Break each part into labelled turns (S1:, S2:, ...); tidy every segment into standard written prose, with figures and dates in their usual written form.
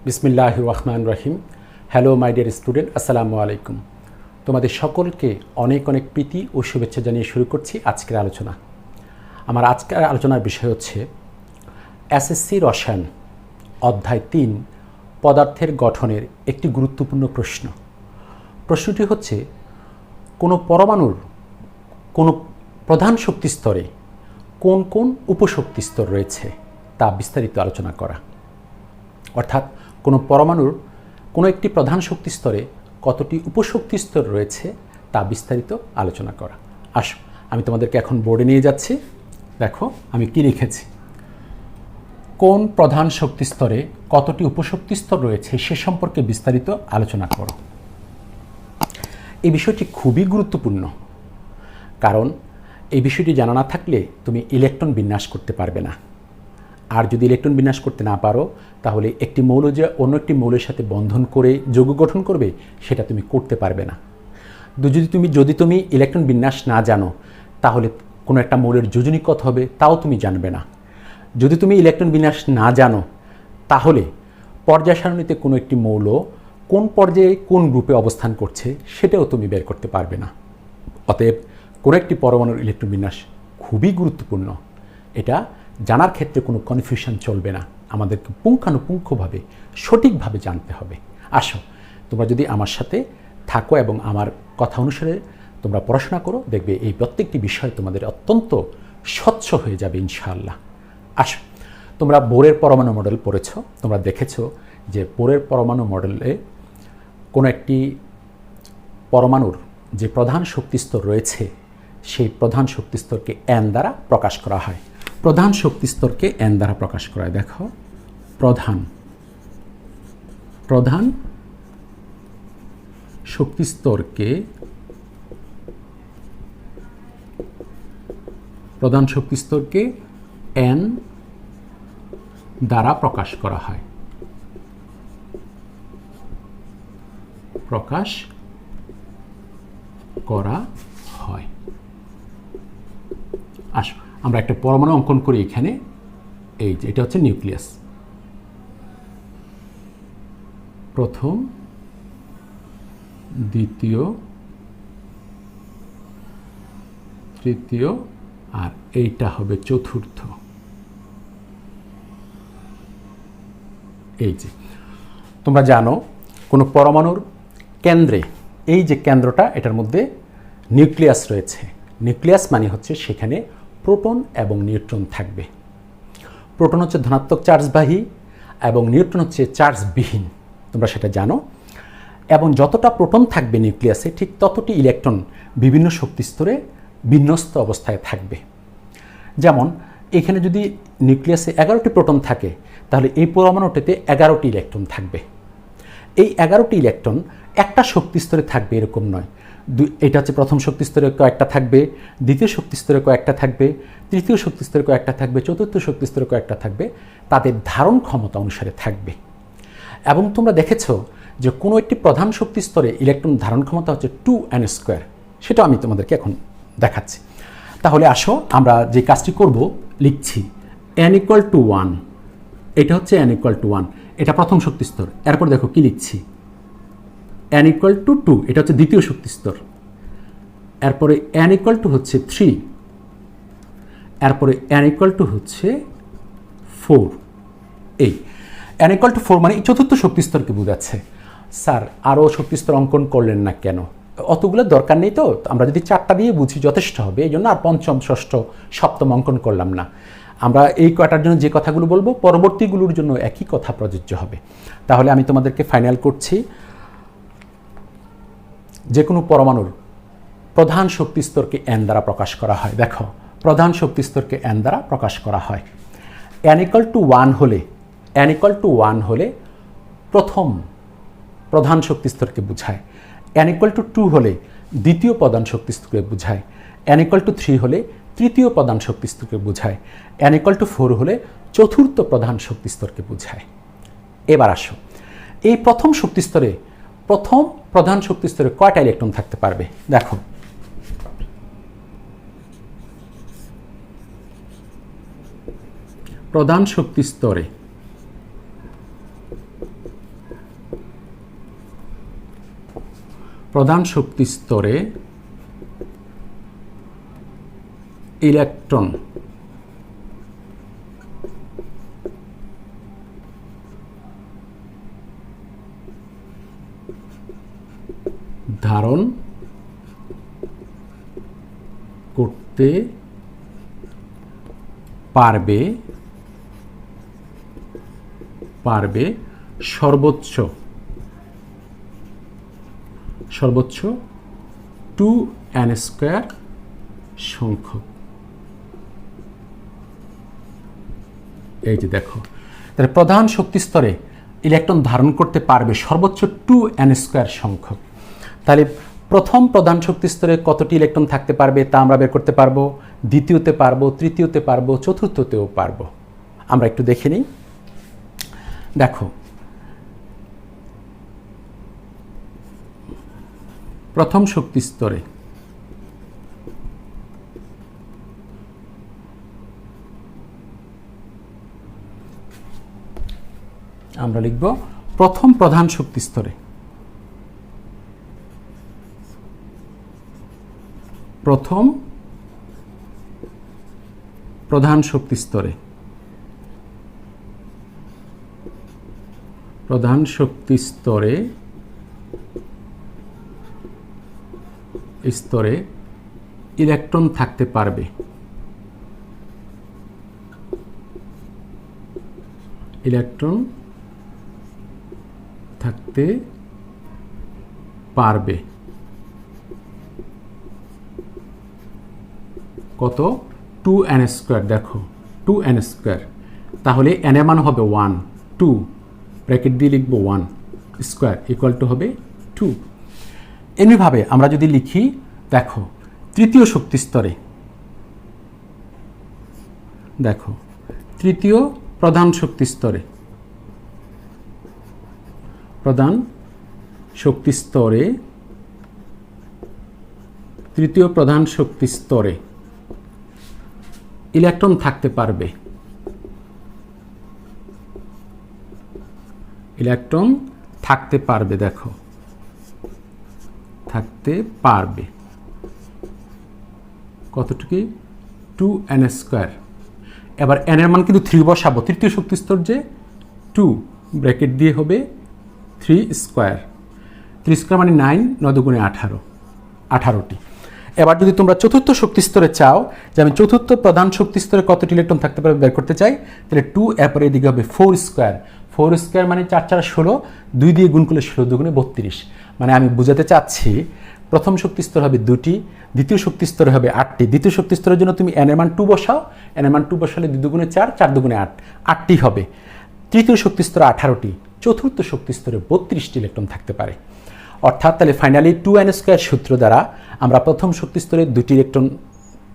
S1: বিসমিল্লাহির রহমানির রহিম। Hello my dear student, আসসালামু আলাইকুম। তোমাদের সকলকে অনেক অনেক প্রীতি ও শুভেচ্ছা জানিয়ে শুরু করছি আজকের আলোচনা। আমার আজকের আলোচনার বিষয় হচ্ছে এসএসসি রসায়ন অধ্যায় ৩ পদার্থের গঠনের একটি গুরুত্বপূর্ণ প্রশ্ন। প্রশ্নটি হচ্ছে কোনো পরমাণুর কোনো প্রধান শক্তি স্তরে কোন কোন উপশক্তি স্তর রয়েছে তা বিস্তারিত আলোচনা করা। অর্থাৎ কোনো পরমাণুর কোনো একটি প্রধান শক্তি স্তরে কতটি উপশক্তি স্তর রয়েছে তা বিস্তারিত আলোচনা করা। আসো আমি তোমাদেরকে এখন বোর্ডে নিয়ে যাচ্ছি। দেখো আমি কি লিখেছি। কোন প্রধান শক্তি স্তরে কতটি উপশক্তি স্তর রয়েছে সে সম্পর্কে বিস্তারিত আলোচনা করো। এই বিষয়টি খুবই গুরুত্বপূর্ণ, কারণ এই বিষয়টি জানা না থাকলে তুমি ইলেকট্রন বিন্যাস করতে পারবে না। আর যদি ইলেকট্রন বিন্যাস করতে না পারো তাহলে একটি মৌল যে অন্য একটি মৌলের সাথে বন্ধন করে যৌগ গঠন করবে সেটা তুমি করতে পারবে না। যদি তুমি ইলেকট্রন বিন্যাস না জানো তাহলে কোনো একটা মৌলের যোজনী কত হবে তাও তুমি জানবে না। যদি তুমি ইলেকট্রন বিন্যাস না জানো তাহলে পর্যায় সারণীতে কোনো একটি মৌল কোন পর্যায়ে কোন গ্রুপে অবস্থান করছে সেটাও তুমি বের করতে পারবে না। অতএব কোনো একটি পরমাণুর ইলেকট্রন বিন্যাস খুবই গুরুত্বপূর্ণ। এটা জানার ক্ষেত্রে কোনো কনফিউশন চলবে না, আমাদেরকে পুঙ্খানুপুঙ্খভাবে সঠিকভাবে জানতে হবে। আসো তোমরা যদি আমার সাথে থাকো এবং আমার কথা অনুসারে তোমরা পড়াশোনা করো, দেখবে এই প্রত্যেকটি বিষয় তোমাদের অত্যন্ত স্বচ্ছ হয়ে যাবে ইনশাআল্লাহ। আসো তোমরা বোরের পরমাণু মডেল পড়েছ, তোমরা দেখেছো যে বোরের পরমাণু মডেলে কোনো একটি পরমাণুর যে প্রধান শক্তিস্তর রয়েছে সেই প্রধান শক্তিস্তরকে এন দ্বারা প্রকাশ করা হয়। প্রধান শক্তিস্তরকে এন দ্বারা প্রকাশ করা হয়। দেখো প্রধান শক্তিস্তরকে এন দ্বারা প্রকাশ করা হয়। আসো আমরা একটা পরমাণু অঙ্কন করি এখানে। এই যে এটা হচ্ছে নিউক্লিয়াস, প্রথম, দ্বিতীয়, তৃতীয়, আর এইটা হবে চতুর্থ। এই যে তোমরা জানো কোনো পরমাণুর কেন্দ্রে, এই যে কেন্দ্রটা, এটার মধ্যে নিউক্লিয়াস রয়েছে। নিউক্লিয়াস মানে হচ্ছে সেখানে প্রোটন এবং নিউট্রন থাকবে। প্রোটন হচ্ছে ধনাত্মক চার্জবাহী এবং নিউট্রন হচ্ছে চার্জবিহীন, তোমরা সেটা জানো। এবং যতটা প্রোটন থাকবে নিউক্লিয়াসে ঠিক ততটি ইলেকট্রন বিভিন্ন শক্তিস্তরে বিন্যস্ত অবস্থায় থাকবে। যেমন এখানে যদি নিউক্লিয়াসে 11টি প্রোটন থাকে তাহলে এই পরমাণুটিতে 11টি ইলেকট্রন থাকবে। এই 11টি ইলেকট্রন একটা শক্তিস্তরে থাকবে এরকম নয়। এটা হচ্ছে প্রথম শক্তিস্তরে কয়েকটা থাকবে, দ্বিতীয় শক্তিস্তরে কয়েকটা থাকবে, তৃতীয় শক্তিস্তরে কয়েকটা থাকবে, চতুর্থ শক্তিস্তরে কয়েকটা থাকবে, তাদের ধারণ ক্ষমতা অনুসারে থাকবে। এবং তোমরা দেখেছো যে কোনো একটি প্রধান শক্তিস্তরে ইলেকট্রন ধারণ ক্ষমতা হচ্ছে 2n²। সেটা আমি তোমাদেরকে এখন দেখাচ্ছি। তাহলে আসো আমরা যে কাজটি করব, লিখছি n = 1। এটা হচ্ছে n = 1, এটা প্রথম শক্তিস্তর। এরপর দেখো কি লিখছি, n = 2, এটা হচ্ছে দ্বিতীয় শক্তিস্তর। এরপরে n = হচ্ছে 3, এরপরে n = হচ্ছে 4। এই n = 4 মানে চতুর্থ শক্তিস্তরকে বোঝাচ্ছে। স্যার আরও শক্তিস্তর অঙ্কন করলেন না কেন? অতগুলো দরকার নেই, তো আমরা যদি 4টা দিয়ে বুঝি যথেষ্ট হবে, এই জন্য আর পঞ্চম, ষষ্ঠ, সপ্তম অঙ্কন করলাম না। আমরা এই কয়টার জন্য যে কথাগুলো বলবো পরবর্তীগুলোর জন্য একই কথা প্রযোজ্য হবে। তাহলে আমি তোমাদেরকে ফাইনাল করছি, যে কোনো পরমাণুর প্রধান শক্তিস্তরকে এন দ্বারা প্রকাশ করা হয়। দেখো প্রধান শক্তিস্তরকে এন দ্বারা প্রকাশ করা হয়। n = 1 হলে প্রথম প্রধান শক্তিস্তরকে বোঝায়, n = 2 হলে দ্বিতীয় প্রধান শক্তিস্তরকে বোঝায়, n = 3 হলে তৃতীয় প্রধান শক্তিস্তরকে বোঝায়, n = 4 হলে চতুর্থ প্রধান শক্তিস্তরকে বোঝায়। এবার আসো এই প্রথম প্রধান শক্তিস্তরে কয়টা ইলেকট্রন থাকতে পারবে? দেখো প্রধান শক্তি স্তরে প্রধান শক্তি স্তরে ইলেকট্রন ধারণ করতে পারবে সর্বোচ্চ 2n² সংখ্যক। এই যে দেখো, তাহলে প্রধান শক্তি স্তরে ইলেকট্রন ধারণ করতে পারবে সর্বোচ্চ 2n² সংখ্যক। তাহলে প্রথম প্রধান শক্তি স্তরে কতটি ইলেকট্রন থাকতে পারবে তা আমরা বের করতে পারবো, দ্বিতীয়তে পারবো, তৃতীয়তে পারবো, চতুর্থতেও পারবো। আমরা একটু দেখে নিই। দেখো, প্রথম শক্তি স্তরে আমরা লিখব প্রথম প্রধান শক্তি স্তরে, প্রথম প্রধান শক্তি স্তরে, প্রধান শক্তি স্তরে ইলেকট্রন থাকতে পারবে, ইলেকট্রন থাকতে পারবে কত? 2n²। দেখো 2n², তাহলে n এর মান হবে 1, 2 ব্র্যাকেট দিয়ে লিখব 1 স্কয়ার ইকুয়াল টু হবে 2। এমনিভাবে আমরা যদি লিখি, দেখো তৃতীয় শক্তি স্তরে, দেখো তৃতীয় প্রধান শক্তি স্তরে, প্রধান শক্তি স্তরে, তৃতীয় প্রধান শক্তি স্তরে ইলেকট্রন থাকতে পারবে, ইলেকট্রন থাকতে পারবে, দেখো থাকতে পারবে কতটুকু? 2n²। এবার n এর মান কিন্তু 3 বসাবো, তৃতীয় শক্তি স্তর যে 2 ব্র্যাকেট দিয়ে হবে 3² 3² মানে 9, 9 দুগুণে 18, 18টি। এবার যদি তোমরা চতুর্থ শক্তি স্তরে চাও যে আমি চতুর্থ প্রধান শক্তি স্তরে কতটি ইলেকট্রন থাকতে পারবে বের করতে চাই, তাহলে 2 এরপরে এদিকে হবে 4² মানে 4 4 16, 2 দিয়ে গুণ করলে 16 দুগুণে 32। মানে আমি বুঝাতে চাচ্ছি প্রথম শক্তি স্তর হবে 2টি, দ্বিতীয় শক্তি স্তরে হবে 8টি। দ্বিতীয় শক্তি স্তরের জন্য তুমি n এর মান 2 বসাও, n এর মান 2 বসালে 2 দুগুণে 4, 4 দুগুণে 8, 8টি হবে। তৃতীয় শক্তি স্তরে 18টি, চতুর্থ শক্তি স্তরে 32টি ইলেকট্রন থাকতে পারে। অর্থাৎ তাহলে ফাইনালি 2n² সূত্র দ্বারা আমরা প্রথম শক্তি স্তরে 2টি ইলেকট্রন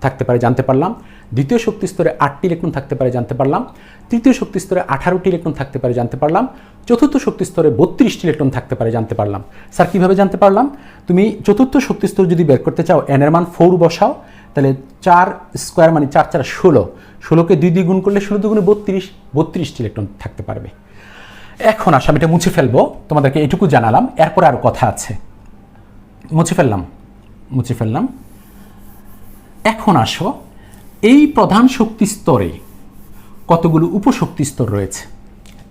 S1: থাকতে পারে জানতে পারলাম, দ্বিতীয় শক্তি স্তরে 8টি ইলেকট্রন থাকতে পারে জানতে পারলাম, তৃতীয় শক্তি স্তরে 18টি ইলেকট্রন থাকতে পারে জানতে পারলাম, চতুর্থ শক্তি স্তরে 32টি ইলেকট্রন থাকতে পারে জানতে পারলাম। স্যার কীভাবে জানতে পারলাম? তুমি চতুর্থ শক্তি স্তর যদি বের করতে চাও n এর মান 4 বসাও, তাহলে 4² মানে 4 4 16, 16কে 2 দিয়ে গুণ করলে 16 দুগুণে 32, 32টি ইলেকট্রন থাকতে পারবে। এখন আসো আমি এটা মুছে ফেলবো, তোমাদেরকে এটুকু জানালাম, এরপরে আরও কথা আছে। মুছে ফেললাম। এখন আসো এই প্রধান শক্তি স্তরে কতগুলো উপশক্তি স্তর রয়েছে।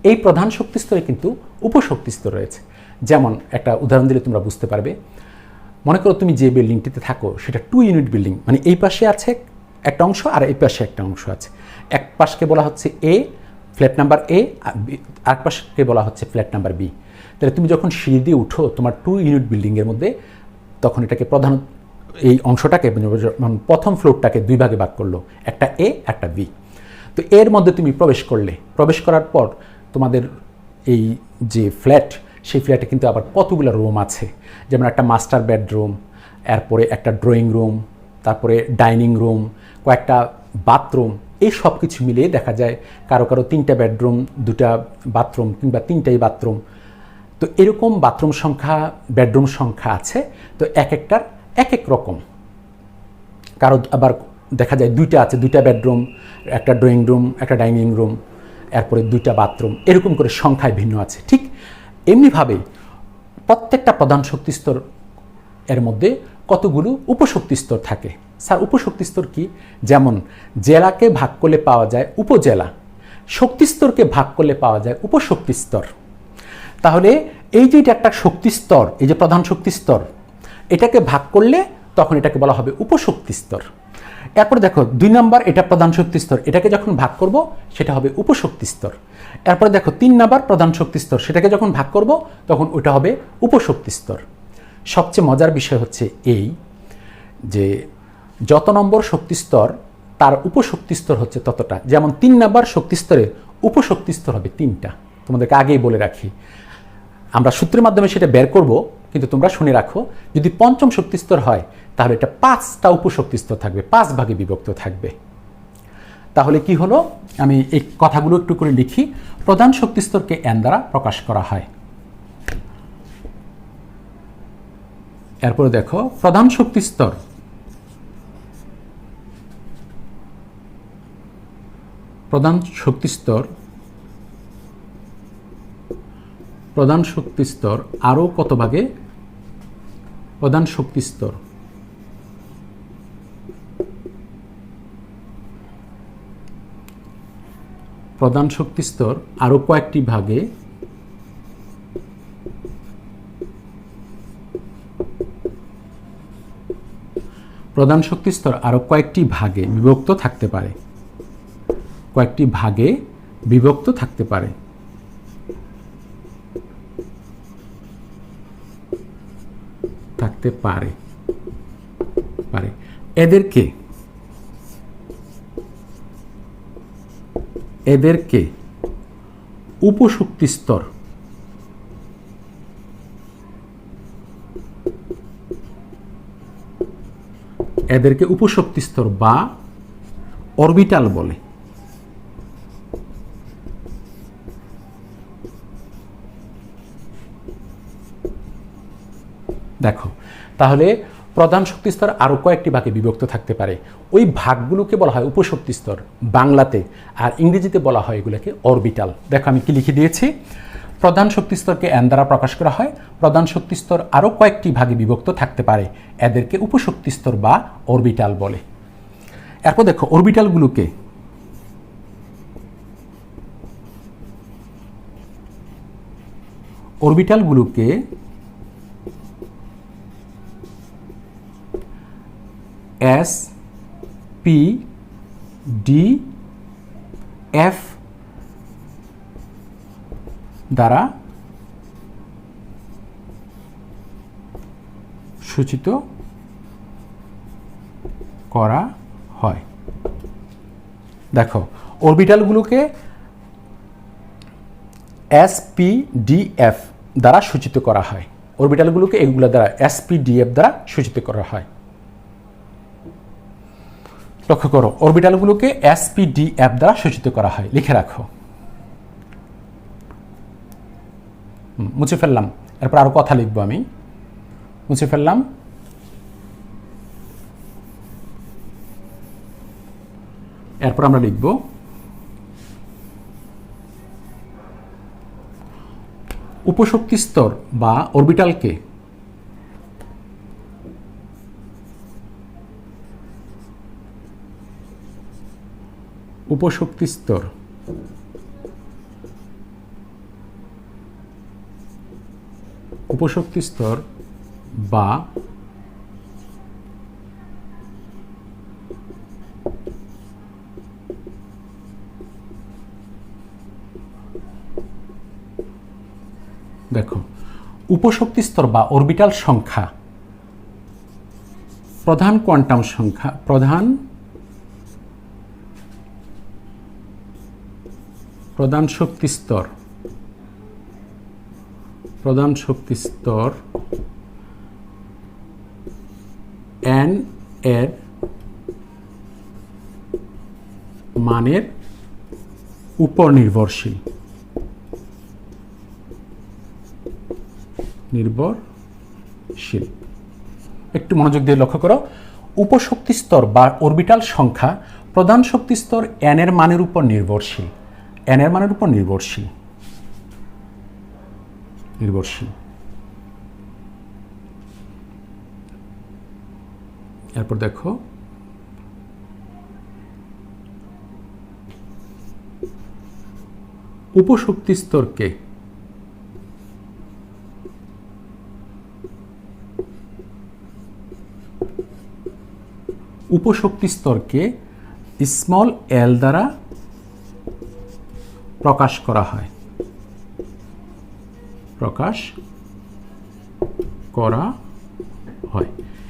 S1: এই প্রধান শক্তি স্তরে কিন্তু উপশক্তি স্তর রয়েছে। যেমন একটা উদাহরণ দিলে তোমরা বুঝতে পারবে। মনে করো তুমি যে বিল্ডিংটিতে থাকো সেটা 2 ইউনিট বিল্ডিং, মানে এই পাশে আছে একটা অংশ আর এই পাশে একটা অংশ আছে। এক পাশকে বলা হচ্ছে এ, ফ্ল্যাট নাম্বার এ, আর পাশকে বলা হচ্ছে ফ্ল্যাট নাম্বার বি। তাহলে তুমি যখন সিঁড়ি দিয়ে উঠো তোমার 2 ইউনিট বিল্ডিংয়ের মধ্যে, তখন এটাকে প্রধান এই অংশটাকে প্রথম ফ্লোরটাকে 2 ভাগে ভাগ করলো, একটা এ একটা বি। তো এর মধ্যে তুমি প্রবেশ করার পর তোমাদের এই যে ফ্ল্যাট, সেই ফ্ল্যাটে কিন্তু আবার কতগুলো রুম আছে, যেমন একটা মাস্টার বেডরুম, এরপরে একটা ড্রয়িং রুম, তারপরে ডাইনিং রুম, কয়েকটা বাথরুম, এই সব কিছু মিলিয়ে দেখা যায় কারো 3টা বেডরুম, 2টা বাথরুম কিংবা 3টাই বাথরুম। তো এরকম বাথরুম সংখ্যা, বেডরুম সংখ্যা আছে। তো এক একটার এক এক রকম। কারো আবার দেখা যায় 2টা আছে, 2টা বেডরুম, একটা ড্রয়িং রুম, একটা ডাইনিং রুম, এরপরে 2টা বাথরুম, এরকম করে সংখ্যায় ভিন্ন আছে। ঠিক এমনিভাবেই প্রত্যেকটা প্রধান শক্তি স্তর এর মধ্যে কতগুলো উপশক্তি স্তর থাকে। স্যার উপশক্তি স্তর কি? যেমন জেলাকে ভাগ করলে পাওয়া যায় উপজেলা, শক্তি স্তরকে ভাগ করলে পাওয়া যায় উপশক্তি স্তর। তাহলে এই যে এটা একটা শক্তি স্তর, এই যে প্রধান শক্তি স্তর, এটাকে ভাগ করলে তখন এটাকে বলা হবে উপশক্তি স্তর। এরপর দেখো 2 নাম্বার, এটা প্রধান শক্তি স্তর, এটাকে যখন ভাগ করব সেটা হবে উপশক্তি স্তর। এরপর দেখো 3 নাম্বার প্রধান শক্তি স্তর, সেটাকে যখন ভাগ করব তখন ওটা হবে উপশক্তি স্তর। সবচেয়ে মজার বিষয় হচ্ছে এই যে যত নম্বর শক্তি স্তর তার উপশক্তি স্তর হচ্ছে ততটা। যেমন 3 নাম্বার শক্তি স্তরে উপশক্তি স্তর হবে 3টা। তোমাদেরকে আগেই বলে রাখি, আমরা সূত্রের মাধ্যমে সেটা বের করব, কিন্তু তোমরা শুনে রাখো, যদি পঞ্চম শক্তি স্তর হয় তাহলে এটা 5টা উপশক্তি স্তর থাকবে, 5 ভাগে বিভক্ত থাকবে। তাহলে কি হলো, আমি এই কথাগুলো একটু করে লিখি। প্রধান শক্তি স্তরকে n দ্বারা প্রকাশ করা হয়। এরপরে দেখো প্রধান শক্তি স্তর, প্রধান শক্তি স্তর, প্রধান শক্তি স্তর আরও কত ভাগে? প্রধান শক্তি স্তর প্রধান শক্তি স্তর আরও কয়েকটি ভাগে প্রধান শক্তি স্তর আরও কয়েকটি ভাগে বিভক্ত থাকতে পারে, কয়েকটি ভাগে বিভক্ত থাকতে পারে। থাকতে পারে পারে এদেরকে উপশক্তি স্তর, এদেরকে উপশক্তি স্তর বা অরবিটাল বলে। দেখো তাহলে প্রধান শক্তি স্তর আরও কয়েকটি ভাগে বিভক্ত থাকতে পারে, ওই ভাগগুলোকে বলা হয় উপশক্তি স্তর বাংলাতে, আর ইংরেজিতে বলা হয় এগুলোকে অরবিটাল। দেখো আমি কি লিখে দিয়েছি, প্রধান শক্তি স্তরকে n দ্বারা প্রকাশ করা হয়। প্রধান শক্তি স্তর আরও কয়েকটি ভাগে বিভক্ত থাকতে পারে, এদেরকে উপশক্তি স্তর বা অরবিটাল বলে। এরপর দেখো অরবিটালগুলোকে S, P, D, F দ্বারা সূচিত করা হয়। দেখো অরবিটালগুলোকে S, P, D, F দ্বারা সূচিত করা হয়। অরবিটালগুলোকে এগুলো দ্বারা S, P, D, F দ্বারা সূচিত করা হয়। লক্ষ্য করো অরবিটালগুলোকে S, P, D, F দ্বারা সূচিত করা হয়, লিখে রাখো। মুছে ফেললাম, এরপর আরো কথা লিখবো আমি। মুছে ফেললাম। এরপর আমরা লিখব উপশক্তি স্তর বা অরবিটালকে উপশক্তি স্তর বা দেখো উপশক্তি স্তর বা অরবিটাল সংখ্যা প্রধান কোয়ান্টাম সংখ্যা, প্রধান শক্তি স্তর n এর মানের উপর নির্ভরশীল। একটু মনোযোগ দিয়ে লক্ষ্য করো, উপশক্তি স্তর বা অরবিটাল সংখ্যা প্রধান শক্তি স্তর n এর মানের উপর নির্ভরশীল। এরপর দেখো উপশক্তি স্তরকে স্মল এল দ্বারা প্রকাশ করা হয়।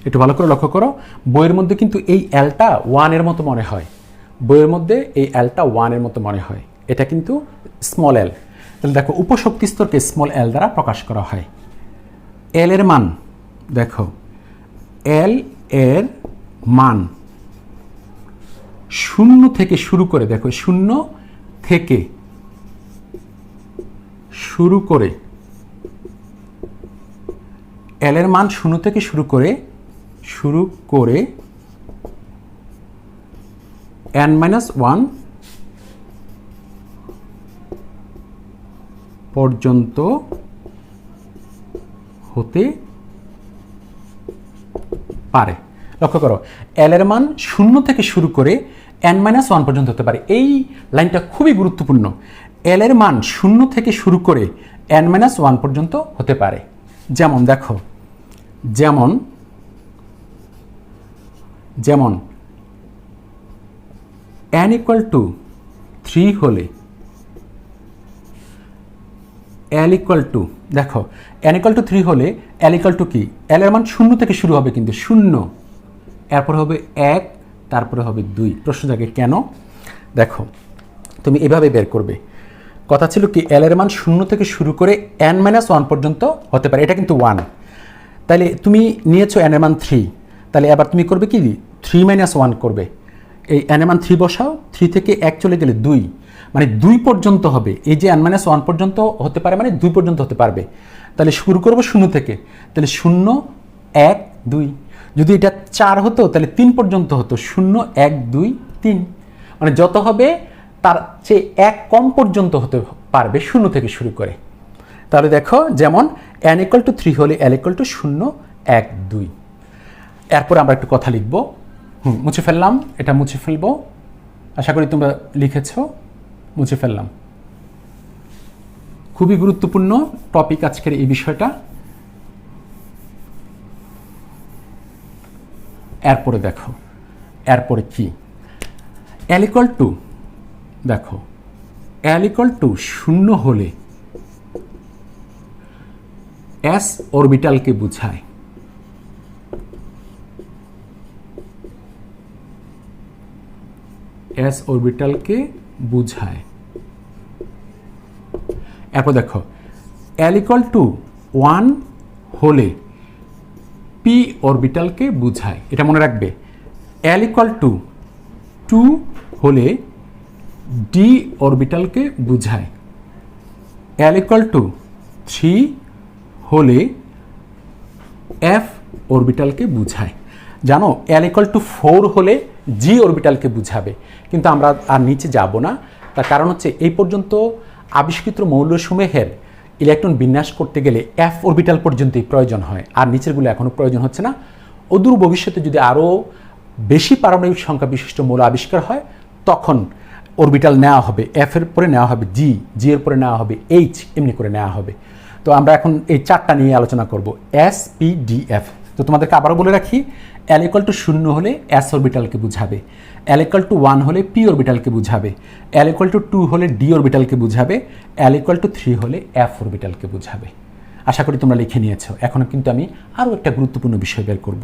S1: একটু ভালো করে লক্ষ্য করো, বইয়ের মধ্যে কিন্তু এই এলটা 1 এর মতো মনে হয়, এটা কিন্তু স্মল এল। তাহলে দেখো উপশক্তি স্তরকে স্মল এল দ্বারা প্রকাশ করা হয়। এল এর মান দেখো, এল এর মান 0 থেকে শুরু করে, দেখো 0 থেকে শুরু করে, এল এর মান 0 থেকে শুরু করে n-1 পর্যন্ত হতে পারে। লক্ষ্য করো, এল এর মান 0 থেকে শুরু করে n-1 পর্যন্ত হতে পারে। এই লাইনটা খুবই গুরুত্বপূর্ণ। এল এর মান 0 থেকে শুরু করে n-1 পর্যন্ত হতে পারে। যেমন দেখো, যেমন n = 3 হলে l = দেখো n = 3 হলে l = কি, l এর মান 0 থেকে শুরু হবে, কিন্তু 0, এরপর হবে 1, তারপরে হবে 2। প্রশ্ন জাগে কেন? দেখো তুমি এভাবে বের করবে, কথা ছিল কি l এর মান 0 থেকে শুরু করে n-1 পর্যন্ত হতে পারে, এটা কিন্তু 1। তাহলে তুমি নিয়েছো n এর মান 3, তাহলে এবার তুমি করবে কি 3-1 করবে। এই n এর মান 3 বসাও, 3 থেকে 1 চলে গেলে 2, মানে 2 পর্যন্ত হবে। এই যে n-1 পর্যন্ত হতে পারে মানে 2 পর্যন্ত হতে পারবে। তাহলে শুরু করব 0 থেকে, তাহলে 0, 1, 2। যদি এটা 4 হতো তাহলে 3 পর্যন্ত হতো, 0, 1, 2, 3, মানে যত হবে তার চেয়ে 1 কম পর্যন্ত হতে পারবে 0 থেকে শুরু করে। তাহলে দেখো, যেমন n = 3 হলে l = 0, 1, 2। এরপর আমরা একটু কথা লিখব। মুছে ফেললাম, এটা মুছে ফেলবো, আশা করি তোমরা লিখেছো। মুছে ফেললাম। খুবই গুরুত্বপূর্ণ টপিক আজকের এই বিষয়টা। এরপরে দেখো, এরপরে কি, l = দেখো l = 0 হলে s অরবিটালকে বোঝায়। s অরবিটালকে বোঝায়। এরপর দেখো l = 1 হলে p অরবিটালকে বোঝায়। এটা মনে রাখবে, l = 2 হলে d অরবিটালকে বোঝায়। l = 3 হলে f অরবিটালকে বোঝায়। জানো l = 4 হলে g অরবিটালকে বোঝাবে, কিন্তু আমরা আর নিচে যাব না। তার কারণ হচ্ছে এই পর্যন্ত আবিষ্কৃত মৌলসমূহের ইলেকট্রন বিন্যাস করতে গেলে f অরবিটাল পর্যন্তই প্রয়োজন হয়, আর নিচেরগুলো এখনও প্রয়োজন হচ্ছে না। অদূর ভবিষ্যতে যদি আরও বেশি পারমাণবিক সংখ্যা বিশিষ্ট মৌল আবিষ্কার হয়, তখন অরবিটাল নেওয়া হবে, f এর পরে নেওয়া হবে g এর পরে নেওয়া হবে h, এমনি করে নেওয়া হবে। তো আমরা এখন এই 4টা নিয়ে আলোচনা করব, s, p, d, f। তো তোমাদেরকে আবারও বলে রাখি, l = 0 হলে s অরবিটালকে বোঝাবে, l = 1 হলে p অরবিটালকে বোঝাবে, l = 2 হলে d অরবিটালকে বোঝাবে, l = 3 হলে f অরবিটালকে বোঝাবে। আশা করি তোমরা লিখে নিয়েছো। এখন কিন্তু আমি আরও একটা গুরুত্বপূর্ণ বিষয় বের করব।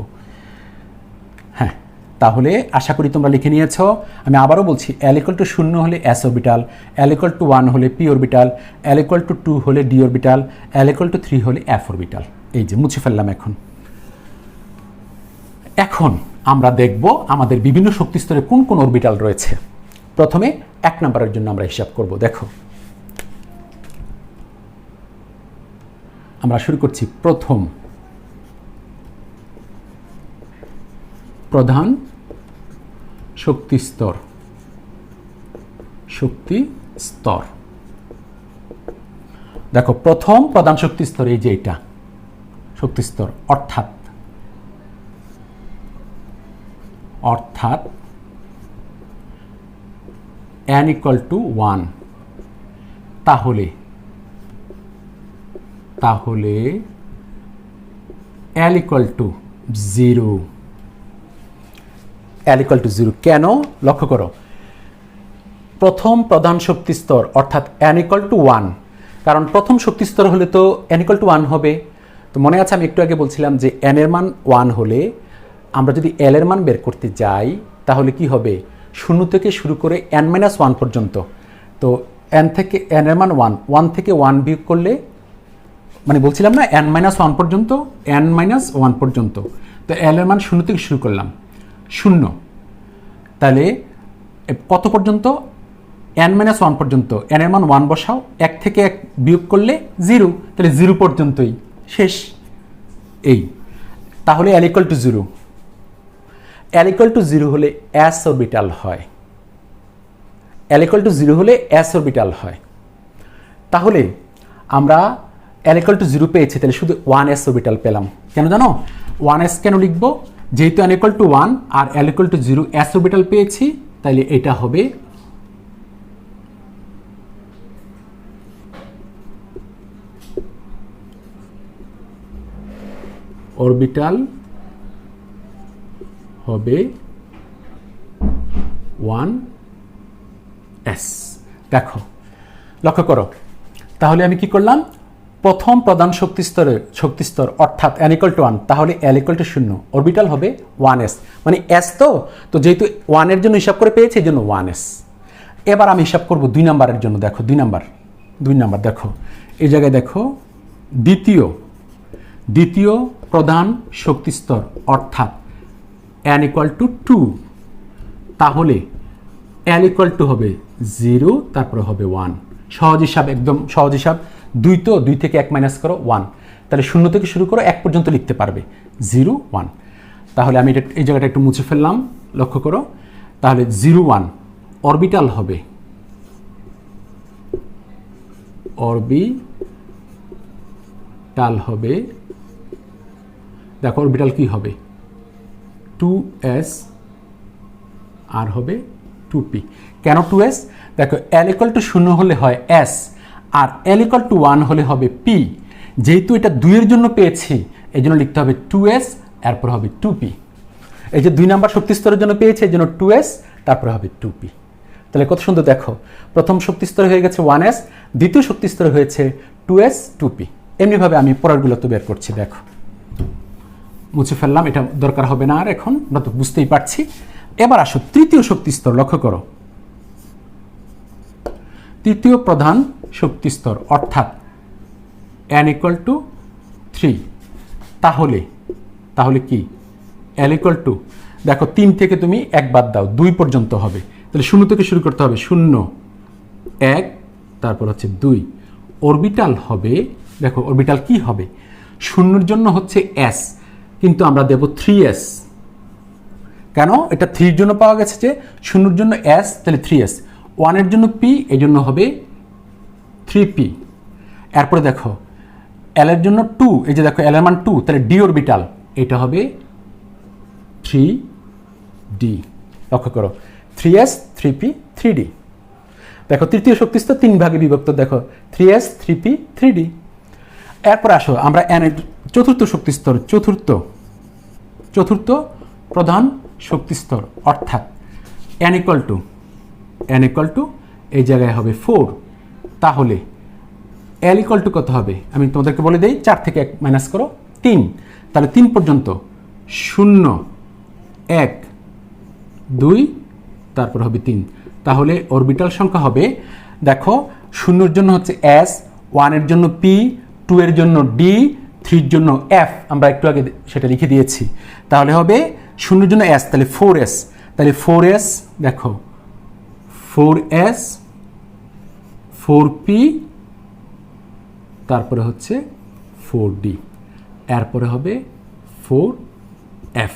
S1: হ্যাঁ, তাহলে আশা করি তোমরা লিখে নিয়েছো। আমি আবারও বলছি, l = 0 হলে s অরবিটাল, l = 1 হলে p অরবিটাল, l = 2 হলে d অরবিটাল, l = 3 হলে f অরবিটাল। এই যে মুছে ফেললাম। এখন আমরা দেখব আমাদের বিভিন্ন শক্তি স্তরে কোন কোন অরবিটাল রয়েছে। প্রথমে 1 নম্বরের জন্য আমরা হিসাব করব। দেখো আমরা শুরু করছি প্রথম, প্রধান শক্তি স্তর। দেখো প্রথম প্রধান শক্তি স্তর, এই যে এটা শক্তি স্তর, অর্থাৎ অর্থাৎ n equal to 1, তাহলে L equal to 0, L equal to 0 কেন? লক্ষ্য করো, প্রথম প্রধান শক্তি স্তর অর্থাৎ n equal to 1, কারণ প্রথম শক্তি স্তর হলে তো n equal to 1 হবে। তো মনে আছে আমি একটু আগে বলছিলাম যে n এর মান 1 হলে আমরা যদি L এর মান বের করতে যাই তাহলে কি হবে, 0 থেকে শুরু করে n-1 পর্যন্ত। তো n এর মান 1 থেকে 1 বিয়োগ করলে, মানে বলছিলাম না n-1 পর্যন্ত, n-1 পর্যন্ত, তো L এর মান 0 থেকে শুরু করলাম 0, তাহলে কত পর্যন্ত, n-1 পর্যন্ত, n এর মান 1 বসাও, 1 থেকে 1 বিয়োগ করলে 0, তাহলে 0 পর্যন্তই শেষ। এই তাহলে L equal to 0, L equal to 0 হলে s অরবিটাল হয়, L equal to 0 হলে s অরবিটাল হয়। তাহলে আমরা L equal to 0 পেয়েছি, তাহলে শুধু 1s অরবিটাল পেলাম। কেন জানো? 1s কেন লিখব? যেহেতু n equal to 1 আর L equal to 0 s orbital পেয়েছি, তাহলে এটা হবে অরবিটাল হবে 1s। দেখো, লক্ষ্য করো, তাহলে আমি কি করলাম, প্রথম প্রধান শক্তি স্তর অর্থাৎ n equal to 1, তাহলে L equal to 0, অরবিটাল হবে 1s, মানে s তো যেহেতু 1 এর জন্য হিসাব করে পেয়েছি এই জন্য 1s। এবার আমি হিসাব করব 2 নাম্বারের জন্য। দেখো 2 নাম্বার দেখো, এই জায়গায় দেখো, দ্বিতীয় প্রধান শক্তি স্তর অর্থাৎ n equal to 2, তাহলে L equal to হবে 0, তারপরে হবে 1। সহজ হিসাব, একদম সহজ হিসাব। 2 তো 2 থেকে 1 মাইনাস করো 1, তাহলে 0 থেকে শুরু করো 1 পর্যন্ত লিখতে পারবে, 0 1। তাহলে আমি এটা এই জায়গাটা একটু মুছে ফেললাম, লক্ষ্য করো, তাহলে 0 1 অরবিটাল হবে, দেখো অরবিটাল কি হবে, 2s আর হবে 2p। কেন 2s? দেখো L equal to 0 হলে হয় s, R L equal to 1 হলে হবে p। যেহেতু এটা 2 এর জন্য পেয়েছি, এই জন্য লিখতে হবে 2s, এরপর হবে 2p। এই যে 2 নাম্বার শক্তি স্তরের জন্য পেয়েছি, এই জন্য 2s, তারপরে হবে 2p। তাহলে কত সুন্দর, দেখো প্রথম শক্তি স্তরে হয়ে গেছে 1s, দ্বিতীয় শক্তি স্তরে হয়েছে 2s 2p। এমনিভাবে আমি পরেরগুলো তো বের করছি। দেখো মুছে ফেললাম, এটা দরকার হবে না আর, এখন আমরা তো বুঝতেই পারছি। এবার আসো তৃতীয় শক্তি স্তর, লক্ষ্য করো, তৃতীয় প্রধান শক্তি স্তর অর্থাৎ n equal to 3, তাহলে কি L equal to, দেখো 3 থেকে তুমি 1 বাদ দাও, 2 পর্যন্ত হবে, তাহলে 0 থেকে শুরু করতে হবে, 0 1, তারপর হচ্ছে 2। অরবিটাল হবে, দেখো অরবিটাল কি হবে, 0 জন্য হচ্ছে s, কিন্তু আমরা দেব 3s। কেন? এটা 3 এর জন্য পাওয়া গেছে, যে 0 জন্য s, তাহলে 3s, 1 এর জন্য p, এই জন্য হবে 3p। এরপরে দেখো L এর জন্য 2, এই যে দেখো L এর মান 2, তাহলে d অরবিটাল, এটা হবে 3d। লক্ষ্য করো, 3s 3p 3d। দেখো তৃতীয় শক্তি স্তর 3 ভাগে বিভক্ত, দেখো 3s 3p 3d। এরপর আসো আমরা n এর চতুর্থ শক্তি স্তর, চতুর্থ প্রধান শক্তি স্তর অর্থাৎ n equal to এই জায়গায় হবে 4, তাহলে L equal to কত হবে, আমি তোমাদেরকে বলে দেই, 4 থেকে 1 মাইনাস করো 3, তাহলে 3 পর্যন্ত 0 1 2, তারপর হবে 3। তাহলে অরবিটাল সংখ্যা হবে, দেখো 0 এর জন্য হচ্ছে s, 1 এর জন্য p, 2 এর জন্য d, 3 এর জন্য f, আমরা একটু আগে সেটা লিখে দিয়েছি। তাহলে হবে 0 এর জন্য s, তাহলে 4s, তাহলে 4s, দেখো 4s 4p, তারপরে হচ্ছে 4d, এরপরে হবে 4f।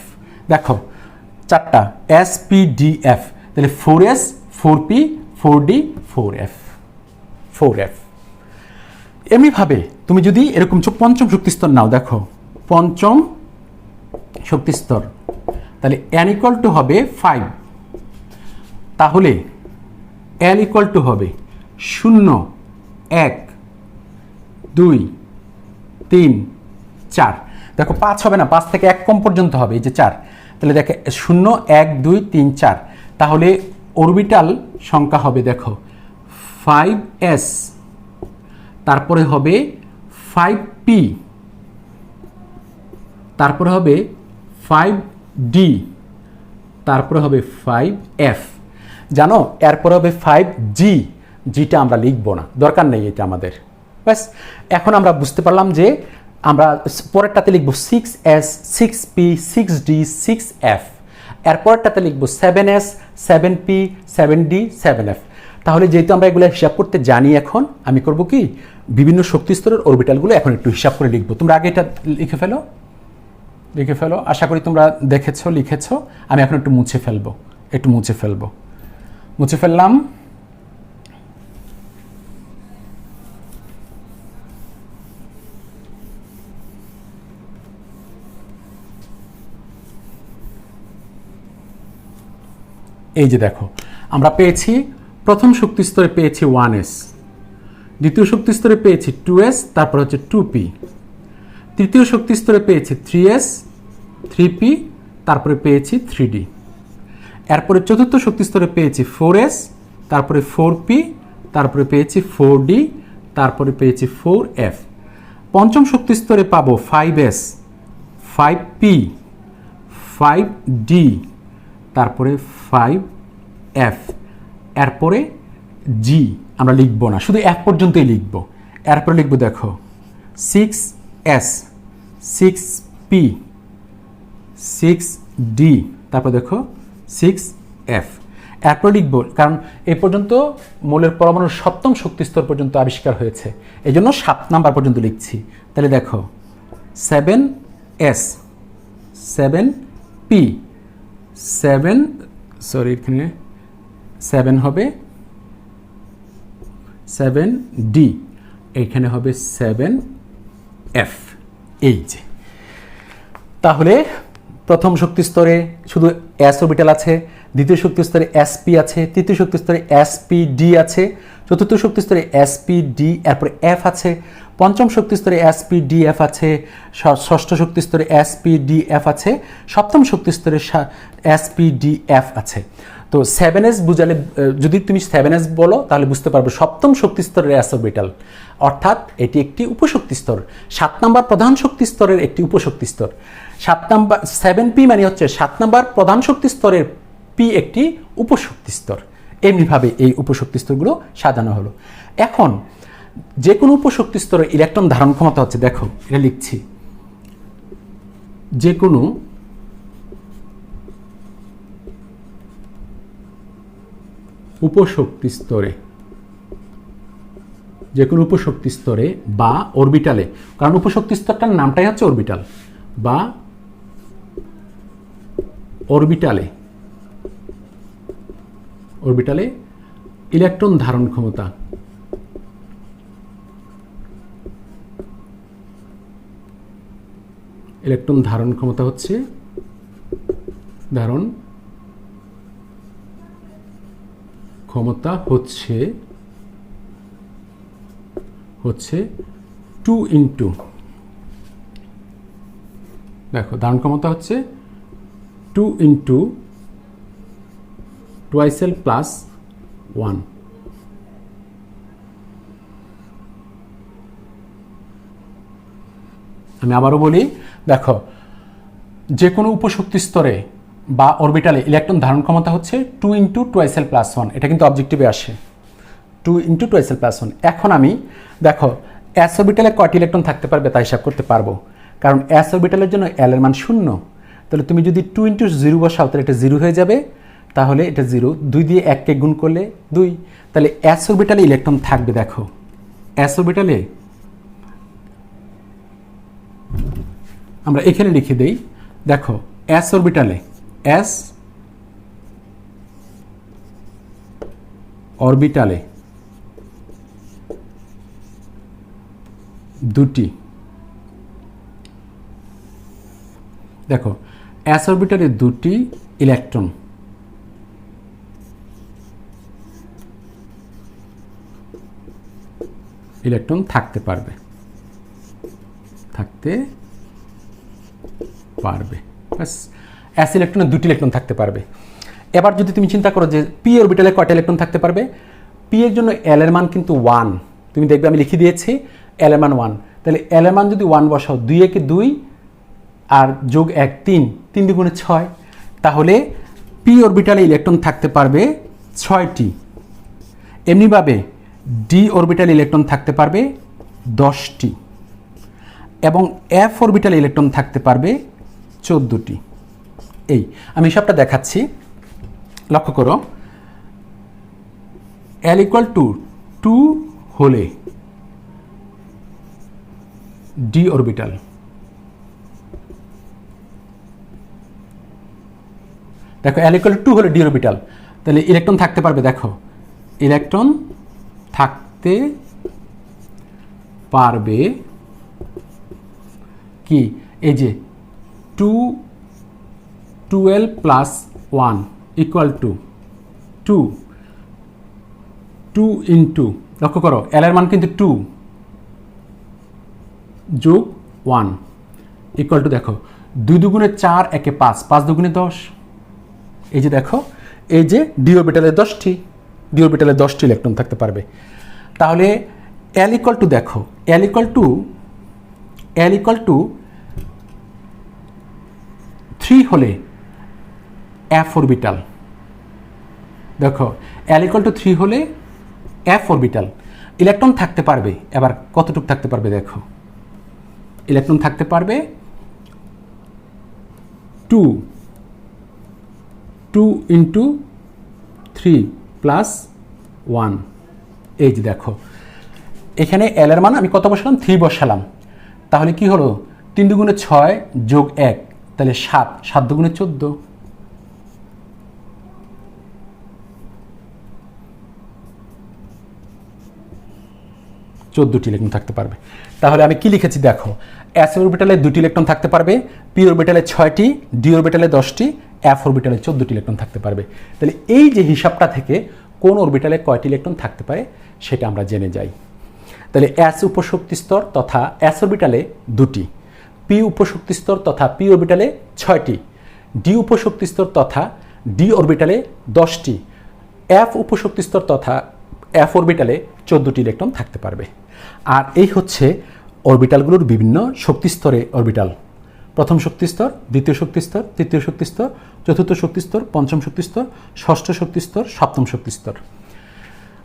S1: দেখো 4টা s p d f, তাহলে 4s 4p 4d 4f। এমনিভাবে তুমি যদি এরকম পঞ্চম শক্তি স্তর নাও, দেখো পঞ্চম শক্তি স্তর তাহলে n ইকুয়াল টু হবে 5, তাহলে l ইকুয়াল টু হবে 0 1 2 3 4। দেখো 5 হবে না, 5 থেকে 1 কম পর্যন্ত হবে, এই যে 4। তাহলে দেখো 0 1 2 3 4, তাহলে অরবিটাল সংখ্যা হবে দেখো 5s, তারপরে হবে 5p, তারপরে হবে 5d, তারপরে হবে 5f। জানো এরপরে হবে 5g, জিটা আমরা লিখবো না, দরকার নেই এটা আমাদের। ব্যাস, এখন আমরা বুঝতে পারলাম যে আমরা পরেরটাতে লিখবো 6s 6p 6d 6f, এরপরেরটাতে লিখবো 7s 7p 7d 7f। তাহলে যেহেতু আমরা এগুলো হিসাব করতে জানি, এখন আমি করব কি বিভিন্ন শক্তি স্তরের অরবিটালগুলো এখন একটু হিসাব করে লিখবো। তোমরা আগে এটা লিখে ফেলো, আশা করি তোমরা দেখেছো লিখেছো। আমি এখন একটু মুছে ফেললাম। এই যে দেখো, আমরা পেয়েছি প্রথম শক্তি স্তরে পেয়েছি 1s, দ্বিতীয় শক্তি স্তরে পেয়েছি 2s, তারপর হচ্ছে 2p, তৃতীয় শক্তি স্তরে পেয়েছি 3s 3p, তারপরে পেয়েছি 3d, এরপরে চতুর্থ শক্তি স্তরে পেয়েছি 4s, তারপরে 4p, তারপরে পেয়েছি 4d, তারপরে পেয়েছি 4f। পঞ্চম শক্তি স্তরে পাবো 5s 5p 5d, তারপরে 5f, এরপরে g আমরা লিখবো না, শুধু f পর্যন্তই লিখবো। এরপরে লিখবো দেখো 6s 6p 6d, তারপর দেখো 6f। এরপর লিখবো, কারণ এই পর্যন্ত মৌলের পরমাণুর সপ্তম শক্তি স্তর পর্যন্ত আবিষ্কার হয়েছে, এই জন্য 7 নাম্বার পর্যন্ত লিখছি। তাহলে দেখো 7s 7p 7 হবে 7d, এইখানে হবে 7f। এই যে, তাহলে প্রথম শক্তি স্তরে শুধু s অরবিটাল আছে, দ্বিতীয় শক্তি স্তরে sp আছে, তৃতীয় শক্তি স্তরে spd আছে, চতুর্থ শক্তি স্তরে spd, এরপরে f আছে, পঞ্চম শক্তি স্তরে spdf আছে, ষষ্ঠ শক্তি স্তরে spdf আছে, সপ্তম শক্তি স্তরে spdf আছে। তো 7s বুঝালে, যদি তুমি 7s বলো তাহলে বুঝতে পারবে সপ্তম শক্তি স্তরের s অরবিটাল, অর্থাৎ এটি একটি উপশক্তি স্তর, 7 নম্বর প্রধান শক্তি স্তরের একটি উপশক্তি স্তর। 7 নম্বর 7p মানে হচ্ছে 7 নম্বর প্রধান শক্তি স্তরের p একটি উপশক্তি স্তর। এমনিভাবে এই উপশক্তি স্তরগুলো সাজানো হলো। এখন যে কোনো উপশক্তি স্তরের ইলেকট্রন ধারণ ক্ষমতা হচ্ছে, দেখো এটা লিখছি, যে কোনো উপশক্তি স্তরে বা অরবিটালে, কারণ উপশক্তি স্তরটার নামটাই হচ্ছে অরবিটাল, বা অরবিটালে ইলেকট্রন ধারণ ক্ষমতা হচ্ছে হচ্ছে 2 ইন্টু, দেখো ধারণ ক্ষমতা হচ্ছে 2 ইন্টু টুয়াইসেল প্লাস 1। আমি আবারও বলি, দেখো যে কোনো উপশক্তি স্তরে বা অরবিটালে ইলেকট্রন ধারণ ক্ষমতা হচ্ছে 2 ইন্টু টুয়াইসেল প্লাস 1, এটা কিন্তু অবজেক্টিভে আসে 2 ইন্টু টুয়াইসেল প্লাস 1। এখন আমি দেখো s অরবিটালে কয়টি ইলেকট্রন থাকতে পারবে তা হিসাব করতে পারবো, কারণ s অরবিটালের জন্য l এর মান 0, তাহলে তুমি যদি 2 ইন্টু 0 বসাও তাহলে এটা 0 হয়ে যাবে, তাহলে এটা 0, 2 দিয়ে 1 কে গুণ করলে 2, তাহলে s অরবিটালে ইলেকট্রন থাকবে, দেখো s অরবিটালে আমরা এখানে লিখে দেই, দেখো s অরবিটালে দুটি, দেখো s অরবিটালে দুটি ইলেকট্রন থাকতে পারবে বাস s ইলেকট্রনে দুটি ইলেকট্রন থাকতে পারবে। এবার যদি তুমি চিন্তা করো যে p অরবিটালে কয়টা ইলেকট্রন থাকতে পারবে, p এর জন্য l এর মান কিন্তু 1, তুমি দেখবে আমি লিখে দিয়েছি l এর মান 1, তাহলে l এর মান যদি 1 বসাও 2 একে 2 আর যোগ 1 3, 3 দুগুণে 6, তাহলে p অরবিটালে ইলেকট্রন থাকতে পারবে 6টি। এমনিভাবে d অরবিটালে ইলেকট্রন থাকতে পারবে 10টি এবং f অরবিটালে ইলেকট্রন থাকতে পারবে 14টি। এই আমি হিসাবটা দেখাচ্ছি, লক্ষ্য করো, l = 2 হলে d অরবিটাল, দেখো l = 2 হলে d অরবিটাল, তাহলে ইলেকট্রন থাকতে পারবে, দেখো ইলেকট্রন থাকতে পারবে কি, এই যে 12 + 1 = 2 ইন্টু, লক্ষ্য করো l এর মান কিন্তু 2 যোগ 1 = দেখো 2 দুগুণে 4, 1 5, 5 দুগুণে 10, এই যে দেখো এই যে d অরবিটালে 10টি ইলেকট্রন থাকতে পারবে। তাহলে l = দেখো l = 3 হলে f অরবিটাল, দেখো l = 3 হলে f অরবিটাল ইলেকট্রন থাকতে পারবে। এবার কতটুকু থাকতে পারবে, দেখো ইলেকট্রন থাকতে পারবে 2 × 3 + 1, এই যে দেখো এখানে l এর মান আমি কত বসালাম, 3 বসালাম, তাহলে কি হলো 3 দুগুণে 6 যোগ 1, তাহলে 7, 7 দুগুণে 14, 14টি ইলেকট্রন থাকতে পারবে। তাহলে আমি কি লিখেছি, দেখো s অরবিটালে 2টি ইলেকট্রন থাকতে পারবে, p অরবিটালে 6টি, d অরবিটালে 10টি, f অরবিটালে 14টি ইলেকট্রন থাকতে পারবে। তাহলে এই যে হিসাবটা থেকে কোন অরবিটালে কয়টি ইলেকট্রন থাকতে পারে সেটা আমরা জেনে যাই। তাহলে s উপশক্তি স্তর তথা s অরবিটালে 2টি, p উপশক্তি স্তর তথা p অরবিটালে 6টি, d উপশক্তি স্তর তথা d অরবিটালে 10টি, f উপশক্তি স্তর তথা f অরবিটালে 14টি ইলেকট্রন থাকতে পারবে। আর এই হচ্ছে অরবিটালগুলোর বিভিন্ন শক্তিস্তরে অরবিটাল, প্রথম শক্তিস্তর, দ্বিতীয় শক্তিস্তর, তৃতীয় শক্তিস্তর, চতুর্থ শক্তিস্তর, পঞ্চম শক্তিস্তর, ষষ্ঠ শক্তিস্তর, সপ্তম শক্তিস্তর।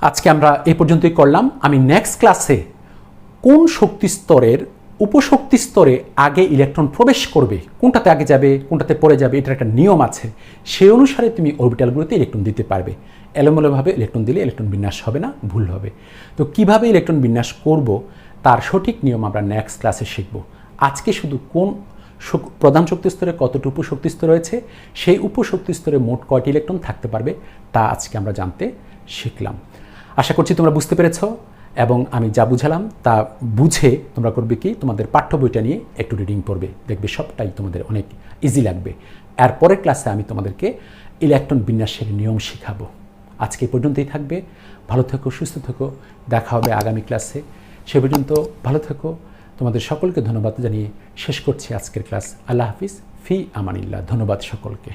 S1: আজকে আমরা এই পর্যন্তই করলাম। আমি নেক্সট ক্লাসে কোন শক্তিস্তরের উপশক্তি স্তরে আগে ইলেকট্রন প্রবেশ করবে, কোনটাতে আগে যাবে কোনটাতে পরে যাবে, এটার একটা নিয়ম আছে, সেই অনুসারে তুমি অরবিটালগুলোতে ইলেকট্রন দিতে পারবে। এলোমেলোভাবে ইলেকট্রন দিলে ইলেকট্রন বিন্যাস হবে না, ভুল হবে। তো কিভাবে ইলেকট্রন বিন্যাস করব তার সঠিক নিয়ম আমরা নেক্সট ক্লাসে শিখব। আজকে শুধু কোন প্রধান শক্তি স্তরে কতটি উপশক্তি স্তর রয়েছে, সেই উপশক্তি স্তরে মোট কয়টি ইলেকট্রন থাকতে পারবে তা আজকে আমরা জানতে শিখলাম। আশা করছি তোমরা বুঝতে পেরেছ এবং আমি যা বুঝালাম তা বুঝে তোমরা করবে কি, তোমাদের পাঠ্য বইটা নিয়ে একটু রিডিং পড়বে, দেখবে সবটাই তোমাদের অনেক ইজি লাগবে। এর পরের ক্লাসে আমি তোমাদেরকে ইলেকট্রন বিন্যাসের নিয়ম শেখাবো। আজকে এই পর্যন্তই থাকবে। ভালো থেকো, সুস্থ থেকো, দেখা হবে আগামী ক্লাসে। সে পর্যন্ত ভালো থেকো। তোমাদের সকলকে ধন্যবাদ জানিয়ে শেষ করছি আজকের ক্লাস। আল্লাহ হাফিজ, ফি আমানিল্লাহ। ধন্যবাদ সকলকে।